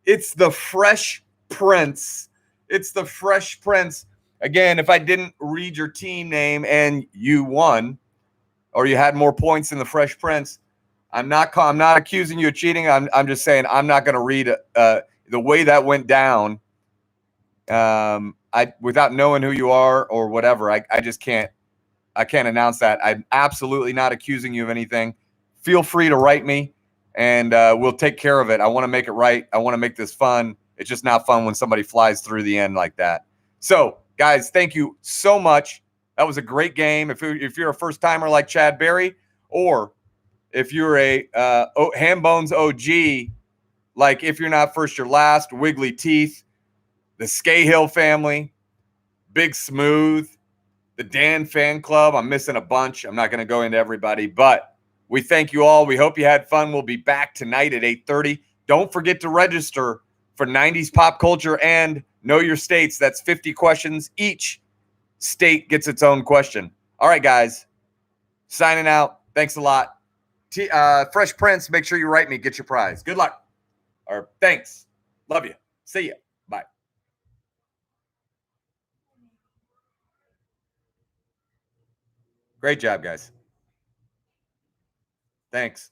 it's the Fresh Prince. It's the Fresh Prince. Again, if I didn't read your team name and you won, or you had more points than the Fresh Prince, I'm not accusing you of cheating. I'm just saying I'm not going to read the way that went down. I without knowing who you are or whatever, I just can't announce that. I'm absolutely not accusing you of anything. Feel free to write me, and we'll take care of it. I want to make it right. I want to make this fun. It's just not fun when somebody flies through the end like that. So, guys, thank you so much. That was a great game. If you're a first timer like Chad Berry, or if you're a Hambone's OG, like If You're Not First, You're Last, Wiggly Teeth, the Scahill family, Big Smooth, the Dan Fan Club. I'm missing a bunch. I'm not going to go into everybody, but we thank you all. We hope you had fun. We'll be back tonight at 8:30. Don't forget to register for 90s pop culture and Know Your States. That's 50 questions. Each state gets its own question. All right, guys. Signing out. Thanks a lot. Fresh Prince, make sure you write me. Get your prize. Good luck. Or thanks. Love you. See ya. Bye. Great job, guys. Thanks.